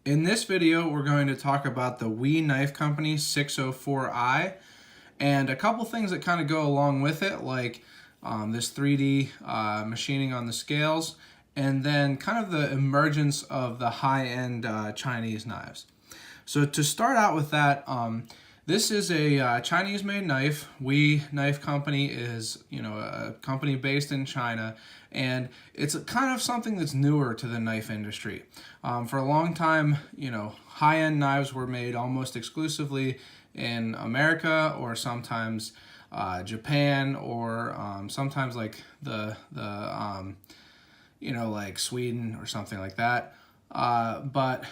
In this video, we're going to talk about the WE Knife Company 604i and a couple things that kind of go along with it, like this 3D machining on the scales, and then kind of the emergence of the high-end Chinese knives. So to start out with that, this is a Chinese-made knife. WE Knife Company is, a company based in China, and it's kind of something that's newer to the knife industry. For a long time, high-end knives were made almost exclusively in America, or sometimes Japan, or sometimes like like Sweden or something like that. But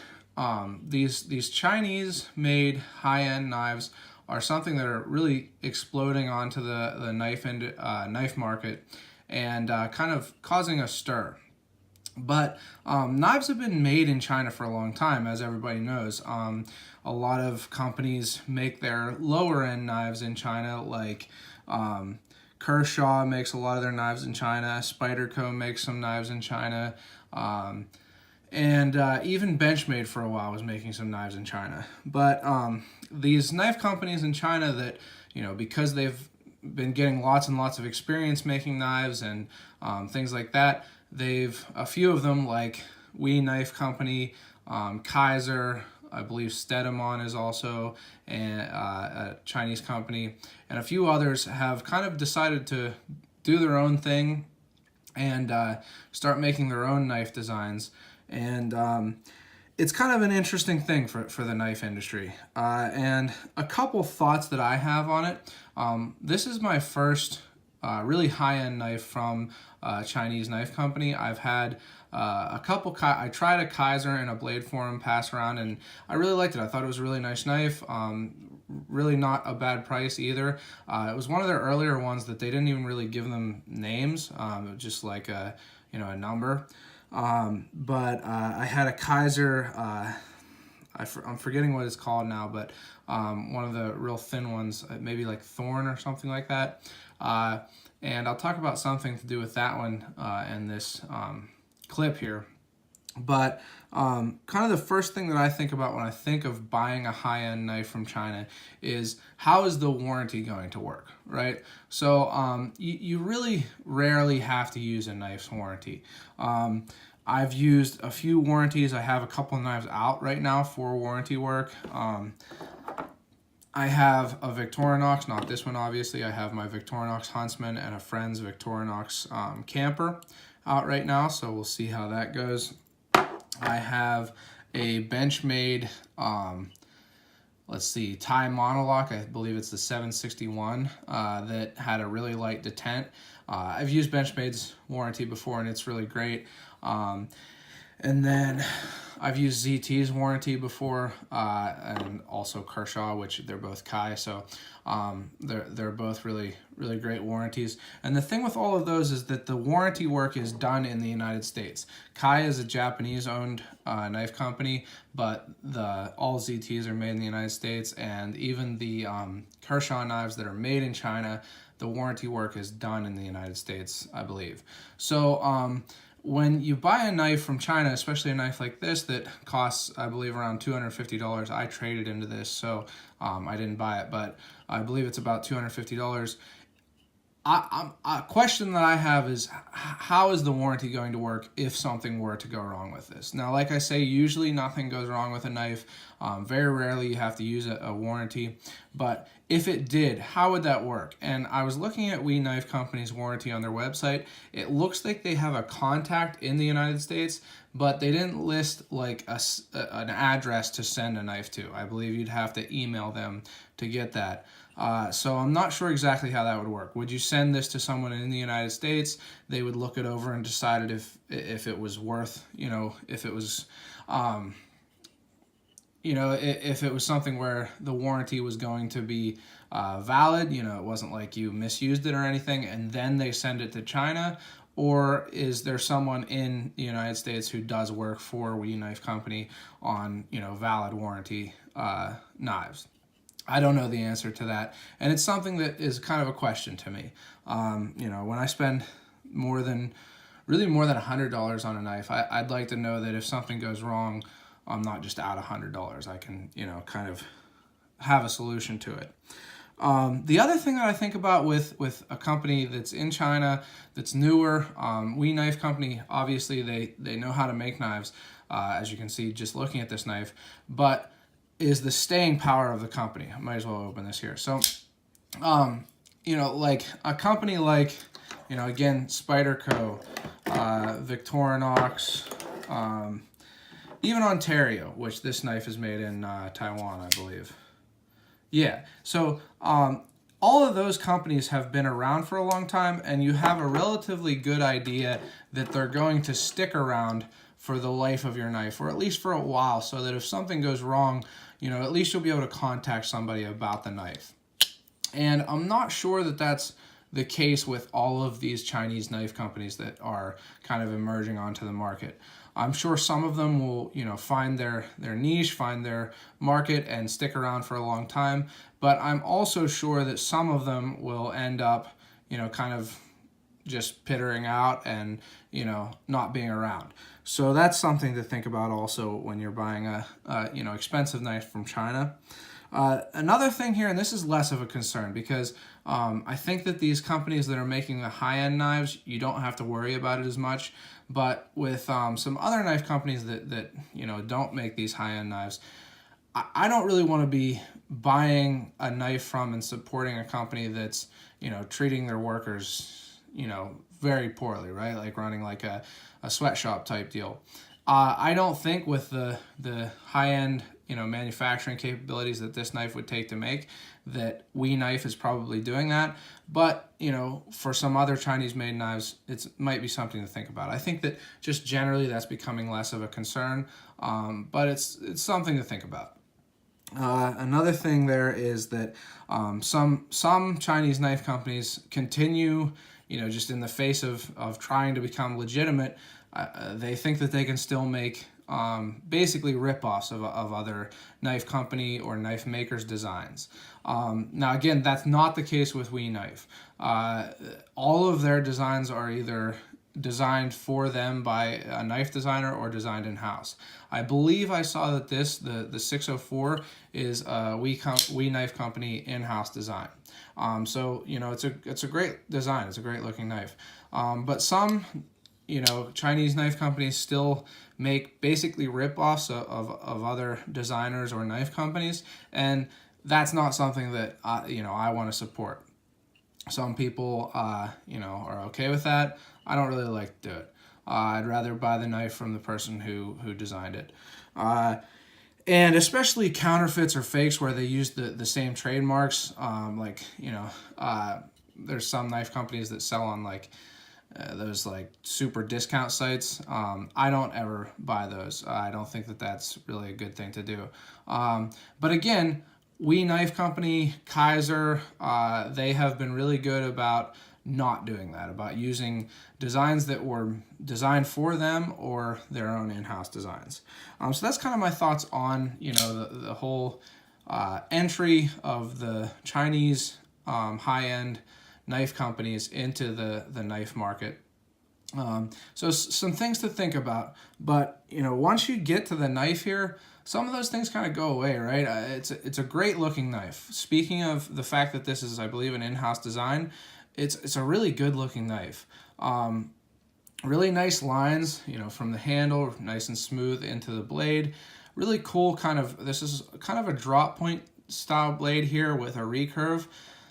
these Chinese-made high-end knives are something that are really exploding onto the knife market and kind of causing a stir. But knives have been made in China for a long time, as everybody knows. A lot of companies make their lower-end knives in China, like Kershaw makes a lot of their knives in China. Spyderco makes some knives in China. And even Benchmade for a while was making some knives in China. But these knife companies in China that, because they've been getting lots and lots of experience making knives and things like that, a few of them, like WE Knife Company, Kaiser, I believe Stedemon is also a Chinese company, and a few others have kind of decided to do their own thing and start making their own knife designs. And it's kind of an interesting thing for the knife industry. And a couple thoughts that I have on it. This is my first really high-end knife from a Chinese knife company. I've had a couple, I tried a Kaiser and a Blade Forum pass around, and I really liked it. I thought it was a really nice knife. Really not a bad price either. It was one of their earlier ones that they didn't even really give them names. It was just like a number. But I had a Kaiser, I'm forgetting what it's called now, but one of the real thin ones, maybe like Thorn or something like that. And I'll talk about something to do with that one in this clip here. But kind of the first thing that I think about when I think of buying a high-end knife from China is, how is the warranty going to work, right? So you really rarely have to use a knife's warranty. I've used a few warranties. I have a couple of knives out right now for warranty work. I have a Victorinox, not this one obviously. I have my Victorinox Huntsman and a friend's Victorinox Camper out right now, so we'll see how that goes. I have a Benchmade, let's see, Thai Monolock, I believe it's the 761, that had a really light detent. I've used Benchmade's warranty before, and it's really great. And then I've used ZT's warranty before, and also Kershaw, which they're both Kai, so they're both really great warranties. And the thing with all of those is that the warranty work is done in the United States. Kai is a Japanese-owned knife company, but all ZTs are made in the United States, and even the Kershaw knives that are made in China, the warranty work is done in the United States, I believe. So when you buy a knife from China, especially a knife like this that costs, I believe, around $250, I traded into this, so I didn't buy it, but I believe it's about $250. A question that I have is, how is the warranty going to work if something were to go wrong with this? Now, like I say, usually nothing goes wrong with a knife. Very rarely you have to use a warranty. But if it did, how would that work? And I was looking at WE Knife Company's warranty on their website. It looks like they have a contact in the United States, but they didn't list like an address to send a knife to. I believe you'd have to email them to get that. So I'm not sure exactly how that would work. Would you send this to someone in the United States? They would look it over and decide if it was worth, if it was, if it was something where the warranty was going to be valid, it wasn't like you misused it or anything, and then they send it to China. Or is there someone in the United States who does work for WE Knife Company on, valid warranty knives? I don't know the answer to that, and it's something that is kind of a question to me. When I spend more than $100 on a knife, I'd like to know that if something goes wrong, I'm not just out $100. I can, kind of have a solution to it. The other thing that I think about with a company that's in China, that's newer, We Knife Company, obviously they know how to make knives, as you can see just looking at this knife, but is the staying power of the company. I might as well open this here. So, like a company like, again, Spyderco, Victorinox, even Ontario, which this knife is made in Taiwan, I believe. Yeah, so all of those companies have been around for a long time, and you have a relatively good idea that they're going to stick around for the life of your knife, or at least for a while, so that if something goes wrong, at least you'll be able to contact somebody about the knife. And I'm not sure that that's the case with all of these Chinese knife companies that are kind of emerging onto the market. I'm sure some of them will, find their niche, find their market, and stick around for a long time. But I'm also sure that some of them will end up, kind of just pittering out and, not being around. So that's something to think about also when you're buying a expensive knife from China. Another thing here, and this is less of a concern because I think that these companies that are making the high-end knives, you don't have to worry about it as much. But with some other knife companies that don't make these high-end knives, I don't really want to be buying a knife from and supporting a company that's treating their workers very poorly, right? Like running like a sweatshop type deal. I don't think with the high-end manufacturing capabilities that this knife would take to make, that We Knife is probably doing that. But, for some other Chinese-made knives, it might be something to think about. I think that just generally that's becoming less of a concern, but it's something to think about. Another thing there is that some Chinese knife companies continue, just in the face of trying to become legitimate, they think that they can still make basically rip-offs of other knife company or knife makers' designs. Now, again, that's not the case with We Knife. All of their designs are either designed for them by a knife designer or designed in-house. I believe I saw that the 604 is a We Knife Company in-house design. So, it's a great design. It's a great looking knife. But some Chinese knife companies still make basically rip-offs of other designers or knife companies, and that's not something that I want to support. Some people are okay with that. I don't really like to do it. I'd rather buy the knife from the person who designed it. And especially counterfeits or fakes where they use the same trademarks. There's some knife companies that sell on those super discount sites. I don't ever buy those. I don't think that that's really a good thing to do. But again, We Knife Company, Kaiser, they have been really good about not doing that, about using designs that were designed for them or their own in-house designs. So that's kind of my thoughts on the whole entry of the Chinese high-end knife companies into the knife market. So some things to think about, but once you get to the knife here, some of those things kind of go away, right? It's a great looking knife. Speaking of the fact that this is, I believe, an in-house design, it's a really good looking knife. Really nice lines, from the handle, nice and smooth into the blade. Really cool this is kind of a drop point style blade here with a recurve.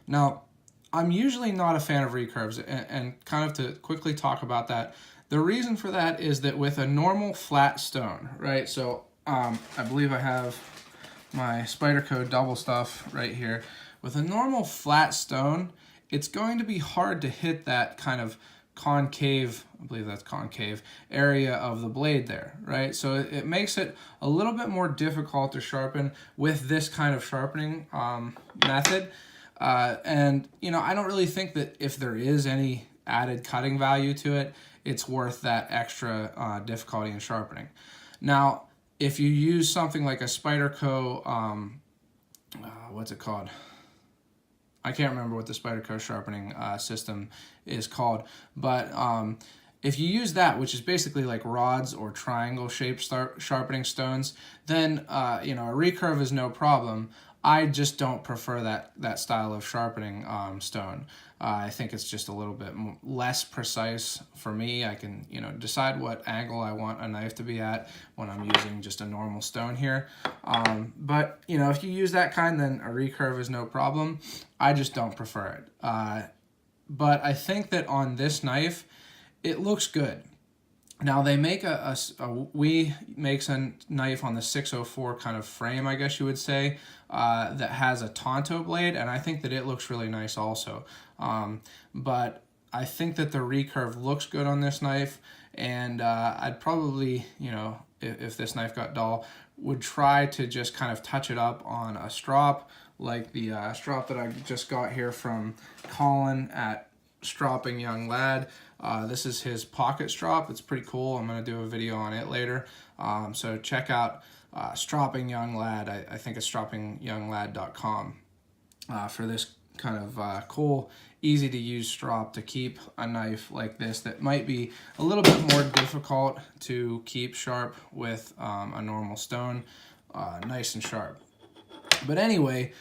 Now, I'm usually not a fan of recurves, and kind of to quickly talk about that, the reason for that is that with a normal flat stone, right? So I believe I have my Spyderco double stuff right here. With a normal flat stone, it's going to be hard to hit that kind of concave, I believe that's concave, area of the blade there, right? So it makes it a little bit more difficult to sharpen with this kind of sharpening method. And I don't really think that if there is any added cutting value to it, it's worth that extra difficulty in sharpening. Now, if you use something like a Spyderco, what's it called? I can't remember what the Spyderco sharpening system is called, but If you use that, which is basically like rods or triangle shaped sharpening stones, then you know, a recurve is no problem. I just don't prefer that style of sharpening stone. I think it's just a little bit less precise for me. I can, you know, decide what angle I want a knife to be at when I'm using just a normal stone here. But you know, if you use that kind, then a recurve is no problem. I just don't prefer it. But I think that on this knife, it looks good. Now they make WE makes a knife on the 604 kind of frame, I guess you would say, that has a Tonto blade, and I think that it looks really nice also. But I think that the recurve looks good on this knife, and I'd probably, you know, if this knife got dull, would try to just kind of touch it up on a strop, like the strop that I just got here from Colin at Stropping Young Lad. This is his pocket strop. It's pretty cool. I'm going to do a video on it later. So check out Stropping Young Lad. I think it's stroppingyounglad.com for this kind of cool, easy to use strop to keep a knife like this that might be a little bit more difficult to keep sharp with a normal stone, nice and sharp. But anyway,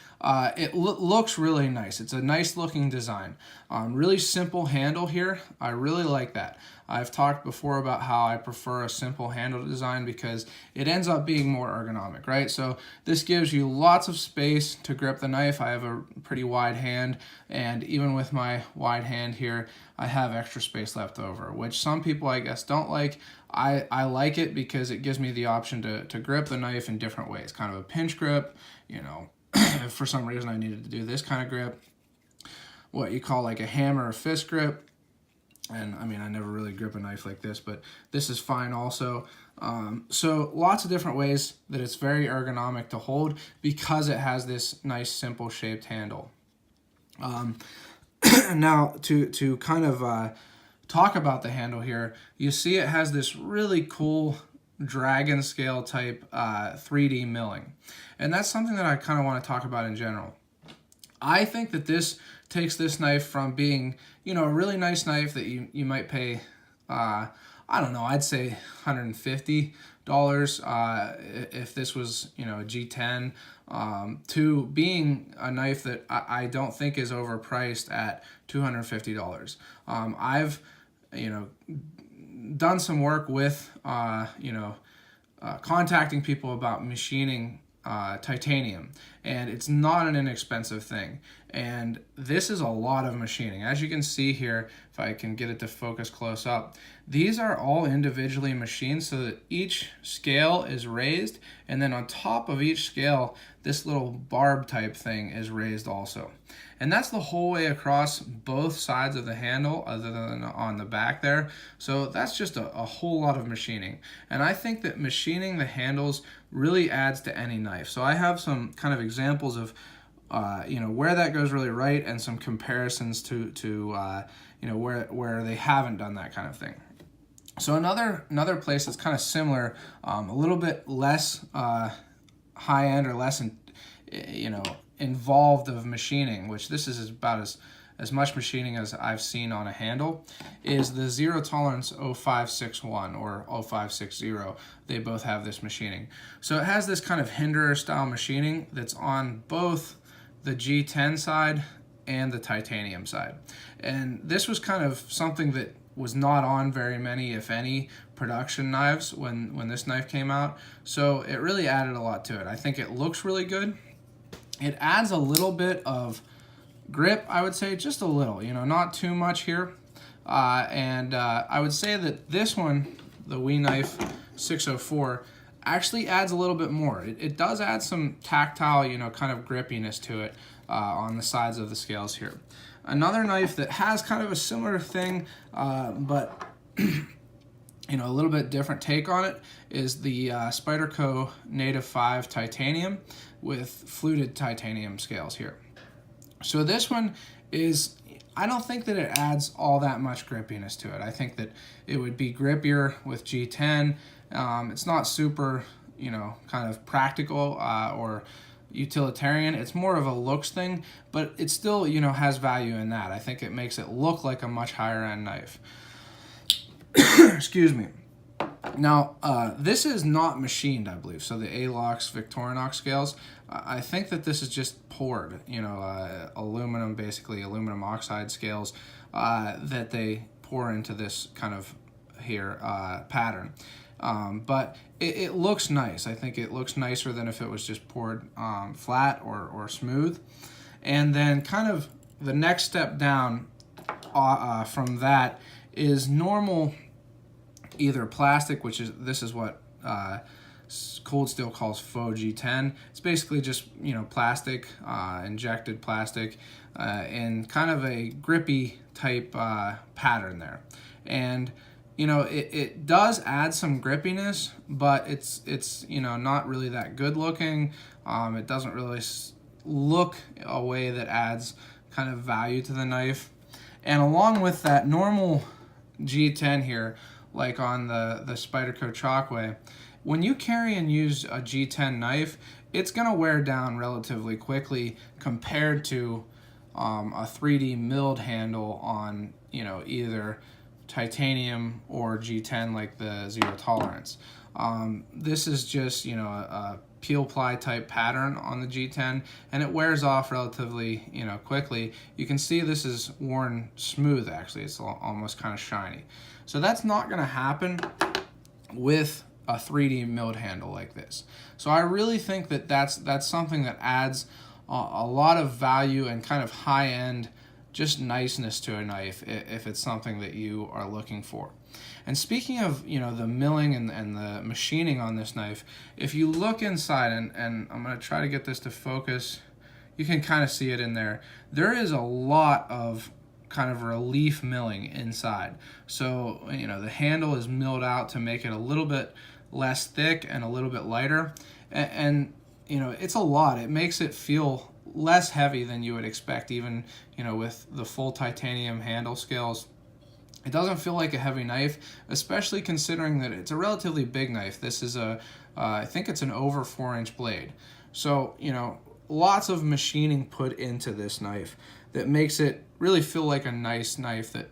it looks really nice. It's a nice looking design. Really simple handle here. I really like that. I've talked before about how I prefer a simple handle design because it ends up being more ergonomic, right? So this gives you lots of space to grip the knife. I have a pretty wide hand, and even with my wide hand here, I have extra space left over, which some people, I guess, don't like. I like it because it gives me the option to grip the knife in different ways, kind of a pinch grip, you know, if for some reason I needed to do this kind of grip, what you call like a hammer or fist grip. And I mean, I never really grip a knife like this, but this is fine also. So lots of different ways that it's very ergonomic to hold because it has this nice simple shaped handle. Now to kind of talk about the handle here, you see it has this really cool dragon scale type 3D milling, and that's something that I kind of want to talk about in general. I think that this takes this knife from being, you know, a really nice knife that you might pay, I don't know, I'd say $150 if this was, you know, a G10, to being a knife that I don't think is overpriced at $250. I've, you know, done some work with, you know, contacting people about machining titanium, and it's not an inexpensive thing, and this is a lot of machining. As you can see here, if I can get it to focus close up, these are all individually machined so that each scale is raised, and then on top of each scale this little barb type thing is raised also, and that's the whole way across both sides of the handle other than on the back there. So that's just a whole lot of machining, and I think that machining the handles really adds to any knife. So I have some kind of examples of you know, where that goes really right, and some comparisons to you know, where they haven't done that kind of thing. So another place that's kind of similar, a little bit less high end or less you know, involved of machining, which this is about as much machining as I've seen on a handle, is the Zero Tolerance 0561 or 0560. They both have this machining. So it has this kind of Hinderer style machining that's on both the G10 side and the titanium side. And this was kind of something that was not on very many, if any, production knives when this knife came out. So it really added a lot to it. I think it looks really good. It adds a little bit of grip, I would say, just a little, you know, not too much here. And I would say that this one, the WE Knife 604, actually adds a little bit more. It does add some tactile, you know, kind of grippiness to it on the sides of the scales here. Another knife that has kind of a similar thing, but you know, a little bit different take on it, is the Spyderco Native 5 Titanium with fluted titanium scales here. So this one is, I don't think that it adds all that much grippiness to it. I think that it would be grippier with G10. It's not super, you know, kind of practical or utilitarian. It's more of a looks thing, but it still, you know, has value in that. I think it makes it look like a much higher end knife. Excuse me. Now, this is not machined, I believe. So the Alox Victorinox scales, I think that this is just poured, aluminum, basically aluminum oxide scales that they pour into this kind of here pattern. But it looks nice. I think it looks nicer than if it was just poured flat or smooth. And then kind of the next step down from that is normal either plastic, which is this is what Cold Steel calls faux G10. It's basically just plastic, injected plastic, in kind of a grippy type pattern there, and it does add some grippiness, but it's not really that good looking. It doesn't really look a way that adds kind of value to the knife, and along with that normal G10 here, like on the Spyderco Chalkway, when you carry and use a G10 knife, it's going to wear down relatively quickly compared to a 3D milled handle on either titanium or G10 like the zero tolerance. This is just a peel ply type pattern on the G10, and it wears off relatively quickly. You can see this is worn smooth. Actually, it's almost kind of shiny. So that's not going to happen with a 3D milled handle like this. So I really think that that's something that adds a lot of value and kind of high-end just niceness to a knife if it's something that you are looking for. And speaking of the milling and the machining on this knife, if you look inside, and I'm going to try to get this to focus, you can kind of see it in there. There is a lot of kind of relief milling inside. So the handle is milled out to make it a little bit less thick and a little bit lighter, and it's a lot. It makes it feel less heavy than you would expect, even with the full titanium handle scales. It doesn't feel like a heavy knife, especially considering that it's a relatively big knife. This is I think it's an over 4-inch blade. So lots of machining put into this knife that makes it really feel like a nice knife that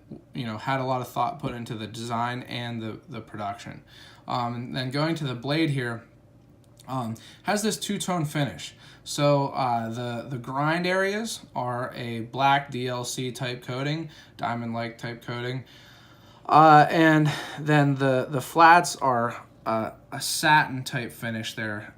had a lot of thought put into the design and the production. And then going to the blade here, has this two-tone finish. So the grind areas are a black DLC type coating, diamond-like type coating, and then the flats are a satin type finish there,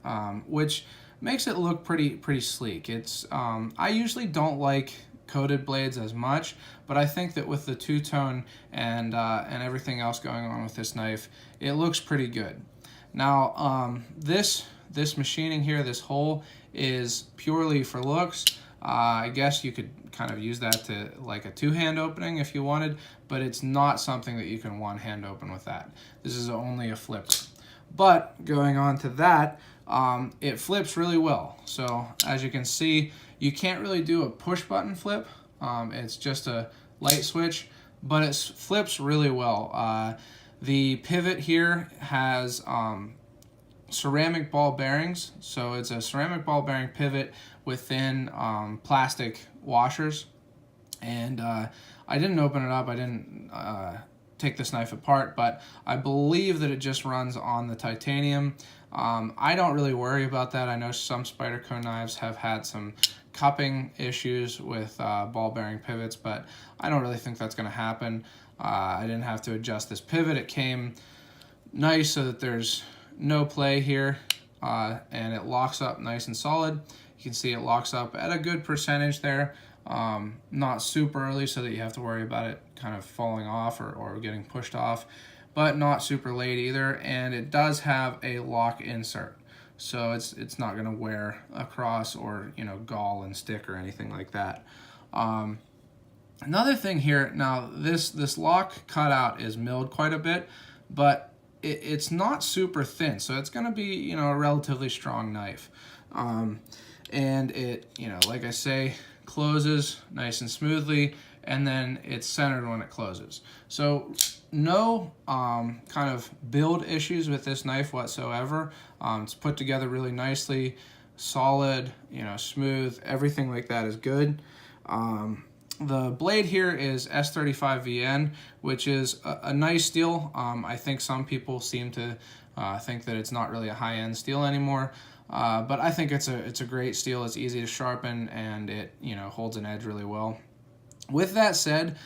which makes it look pretty sleek. It's I usually don't like coated blades as much, but I think that with the two-tone and everything else going on with this knife, it looks pretty good. Now this machining here, this hole, is purely for looks. I guess you could kind of use that to like a two-hand opening if you wanted, but it's not something that you can one-hand open with that. This is only a flipper. But going on to that, it flips really well. So as you can see, you can't really do a push button flip. It's just a light switch, but it flips really well. The pivot here has ceramic ball bearings. So it's a ceramic ball bearing pivot within plastic washers. And I didn't open it up. I didn't take this knife apart, but I believe that it just runs on the titanium. I don't really worry about that. I know some Spyderco knives have had some cupping issues with ball bearing pivots, but I don't really think that's going to happen. I didn't have to adjust this pivot. It came nice so that there's no play here, and it locks up nice and solid. You can see it locks up at a good percentage there. Not super early so that you have to worry about it kind of falling off or getting pushed off, but not super late either. And it does have a lock insert, so it's not going to wear across or gall and stick or anything like that. Another thing here, now this lock cutout is milled quite a bit, but it's not super thin, so it's going to be a relatively strong knife. And it like I say, closes nice and smoothly, and then it's centered when it closes. So no kind of build issues with this knife whatsoever. It's put together really nicely, solid, smooth, everything like that is good. The blade here is S35VN, which is a nice steel. I think some people seem to think that it's not really a high-end steel anymore, but I think it's a great steel. It's easy to sharpen, and it holds an edge really well. With that said,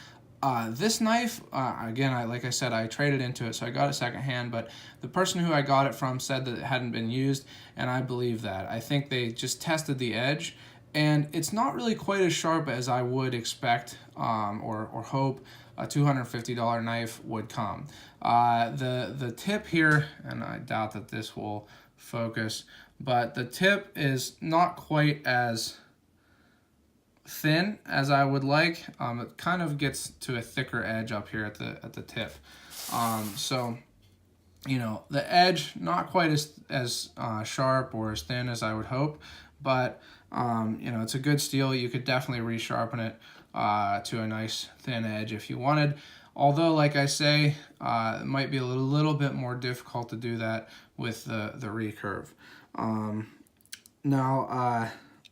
this knife, again, like I said, I traded into it, so I got it secondhand, but the person who I got it from said that it hadn't been used, and I believe that. I think they just tested the edge, and it's not really quite as sharp as I would expect or hope a $250 knife would come. The tip here, and I doubt that this will focus, but the tip is not quite as thin as I would like. It kind of gets to a thicker edge up here at the tip. So the edge not quite as sharp or as thin as I would hope, but it's a good steel. You could definitely resharpen it to a nice thin edge if you wanted. Although, like I say, it might be a little bit more difficult to do that with the recurve.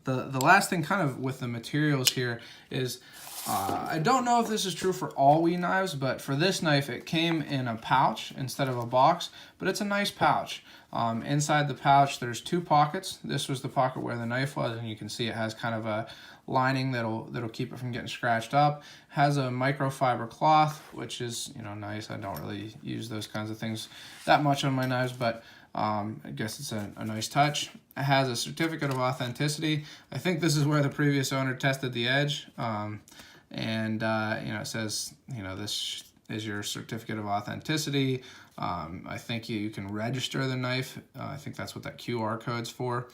The last thing kind of with the materials here is, I don't know if this is true for all WE knives, but for this knife it came in a pouch instead of a box, but it's a nice pouch. Inside the pouch there's two pockets. This was the pocket where the knife was, and you can see it has kind of a lining that'll keep it from getting scratched up. Has a microfiber cloth, which is nice. I don't really use those kinds of things that much on my knives, but I guess it's a nice touch. It has a certificate of authenticity. I think this is where the previous owner tested the edge, it says this is your certificate of authenticity. I think you can register the knife. I think that's what that QR code's for.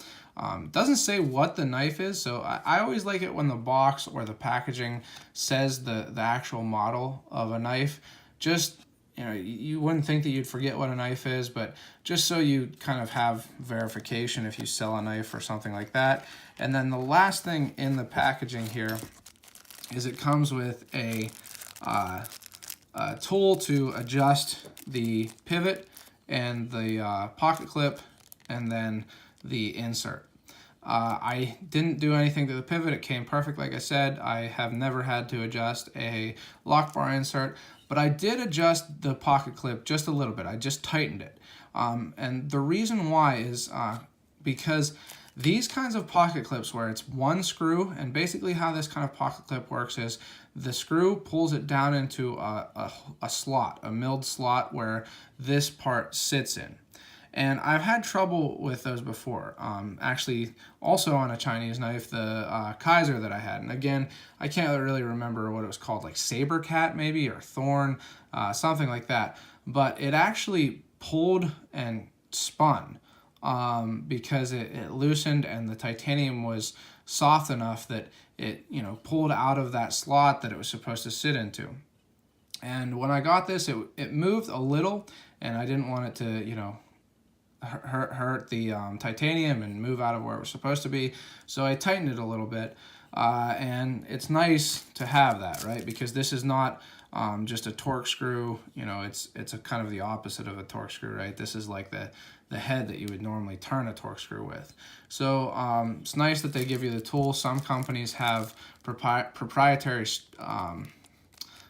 Doesn't say what the knife is, so I always like it when the box or the packaging says the actual model of a knife. Just you wouldn't think that you'd forget what a knife is, but just so you kind of have verification if you sell a knife or something like that. And then the last thing in the packaging here is it comes with a tool to adjust the pivot and the pocket clip and then the insert. I didn't do anything to the pivot. It came perfect, like I said. I have never had to adjust a lock bar insert, but I did adjust the pocket clip just a little bit. I just tightened it. And the reason why is because these kinds of pocket clips where it's one screw, and basically how this kind of pocket clip works is the screw pulls it down into a slot, a milled slot where this part sits in. And I've had trouble with those before. Actually, also on a Chinese knife, the Kaiser that I had. And again, I can't really remember what it was called, like Sabercat maybe, or Thorn, something like that. But it actually pulled and spun because it loosened, and the titanium was soft enough that it pulled out of that slot that it was supposed to sit into. And when I got this, it moved a little, and I didn't want it to hurt the titanium and move out of where it was supposed to be, so I tightened it a little bit, and it's nice to have that, right? Because this is not just a torque screw. It's a kind of the opposite of a torque screw, right? This is like the head that you would normally turn a torque screw with. So it's nice that they give you the tool. Some companies have proprietary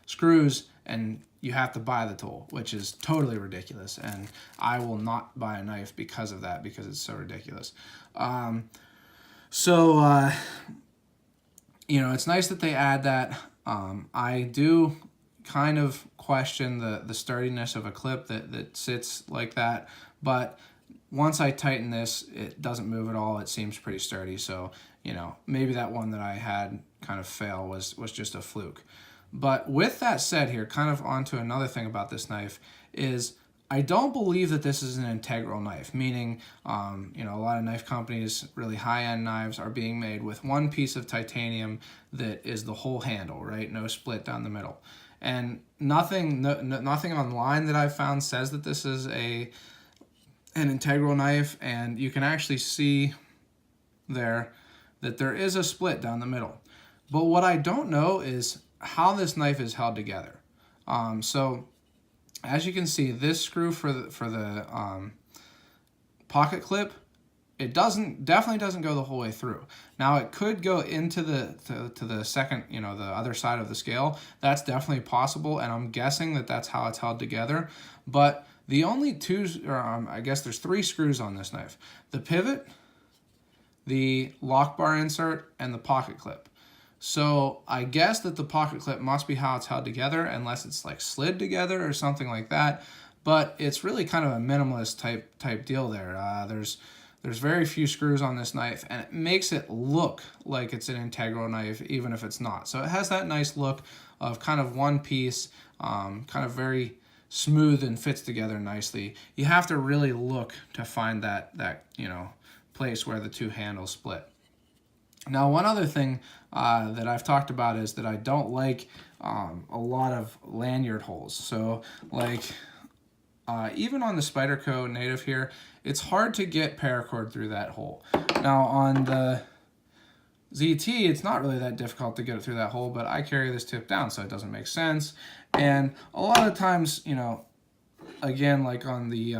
screws, and you have to buy the tool, which is totally ridiculous, and I will not buy a knife because of that, because it's so ridiculous. It's nice that they add that. I do kind of question the sturdiness of a clip that sits like that, but once I tighten this, it doesn't move at all. It seems pretty sturdy, so maybe that one that I had kind of fail was just a fluke. But with that said here, kind of onto another thing about this knife is I don't believe that this is an integral knife, meaning, a lot of knife companies, really high-end knives, are being made with one piece of titanium that is the whole handle, right? No split down the middle. And nothing online that I've found says that this is an integral knife, and you can actually see there that there is a split down the middle. But what I don't know is how this knife is held together. So as you can see, this screw for the pocket clip it definitely doesn't go the whole way through. Now it could go into to the second, the other side of the scale. That's definitely possible, and I'm guessing that that's how it's held together. But the only I guess there's 3 screws on this knife: the pivot, the lock bar insert, and the pocket clip. So I guess that the pocket clip must be how it's held together, unless it's like slid together or something like that. But it's really kind of a minimalist type deal there. There's very few screws on this knife, and it makes it look like it's an integral knife, even if it's not. So it has that nice look of kind of one piece, kind of very smooth and fits together nicely. You have to really look to find that place where the 2 handles split. Now, one other thing that I've talked about is that I don't like a lot of lanyard holes. So like even on the Spyderco Native here, it's hard to get paracord through that hole. Now on the ZT, it's not really that difficult to get it through that hole, but I carry this tip down, so it doesn't make sense. And a lot of times, again, like on the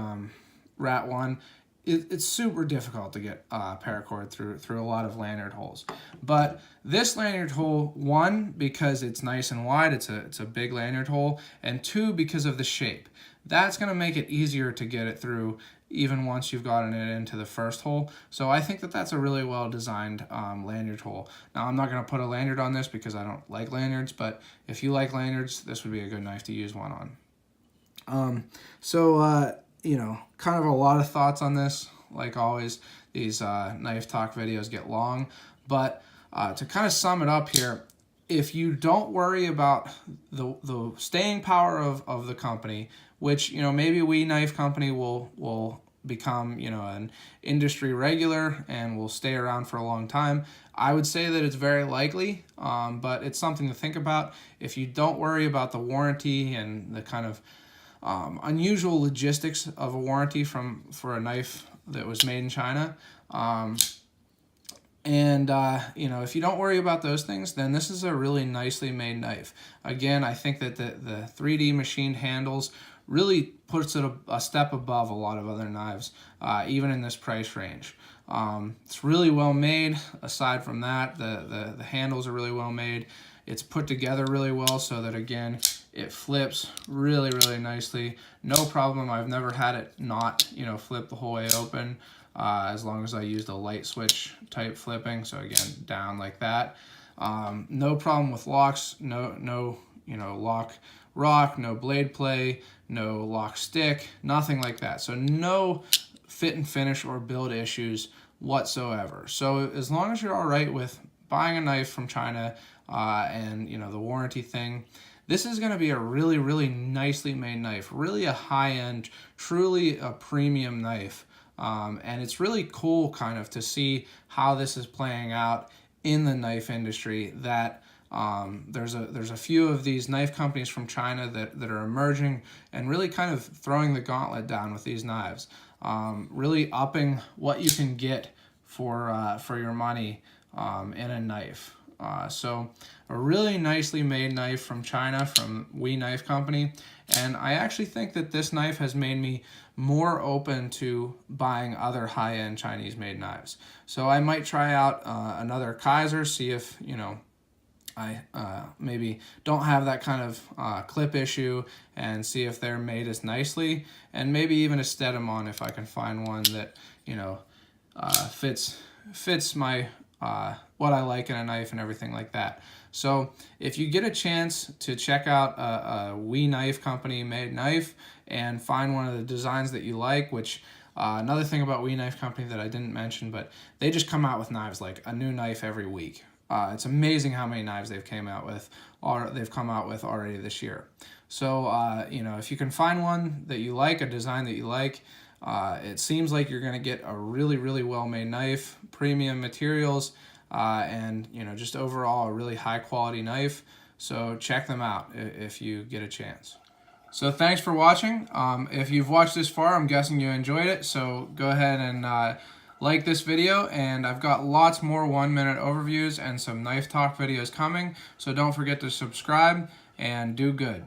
Rat 1, it's super difficult to get paracord through a lot of lanyard holes. But this lanyard hole, 1, because it's nice and wide, it's a big lanyard hole, and 2, because of the shape. That's going to make it easier to get it through even once you've gotten it into the first hole. So I think that that's a really well designed lanyard hole. Now I'm not going to put a lanyard on this because I don't like lanyards, but if you like lanyards, this would be a good knife to use one on. Kind of a lot of thoughts on this. Like always, these knife talk videos get long, but to kind of sum it up here, if you don't worry about the staying power of the company, which maybe We Knife Company will become an industry regular and will stay around for a long time, I would say that it's very likely, but it's something to think about. If you don't worry about the warranty and the kind of unusual logistics of a warranty for a knife that was made in China, if you don't worry about those things, then this is a really nicely made knife. Again, I think that the 3D machined handles really puts it a step above a lot of other knives, even in this price range. It's really well made. Aside from that, the handles are really well made. It's put together really well so that, again, it flips really, really nicely. No problem. I've never had it not, flip the whole way open, as long as I used a light switch type flipping. So again, down like that. No problem with locks. No, lock rock, no blade play, no lock stick, nothing like that. So no fit and finish or build issues whatsoever. So as long as you're all right with buying a knife from China and the warranty thing, this is going to be a really, really nicely made knife, really a high-end, truly a premium knife. And it's really cool kind of to see how this is playing out in the knife industry, that there's a few of these knife companies from China that are emerging and really kind of throwing the gauntlet down with these knives, really upping what you can get for your money in a knife. So a really nicely made knife from China, from We Knife Company, and I actually think that this knife has made me more open to buying other high-end Chinese-made knives. So I might try out another Kaiser, see if I maybe don't have that kind of clip issue, and see if they're made as nicely, and maybe even a Steadimon if I can find one that fits my what I like in a knife and everything like that. So if you get a chance to check out a We Knife Company made knife and find one of the designs that you like, which another thing about We Knife Company that I didn't mention, but they just come out with knives, like a new knife every week. It's amazing how many knives they've come out with already this year. So if you can find one that you like, a design that you like, it seems like you're going to get a really, really well-made knife, premium materials, and just overall a really high-quality knife. So check them out if you get a chance. So thanks for watching. If you've watched this far, I'm guessing you enjoyed it. So go ahead and like this video, and I've got lots more 1-minute overviews and some knife talk videos coming. So don't forget to subscribe and do good.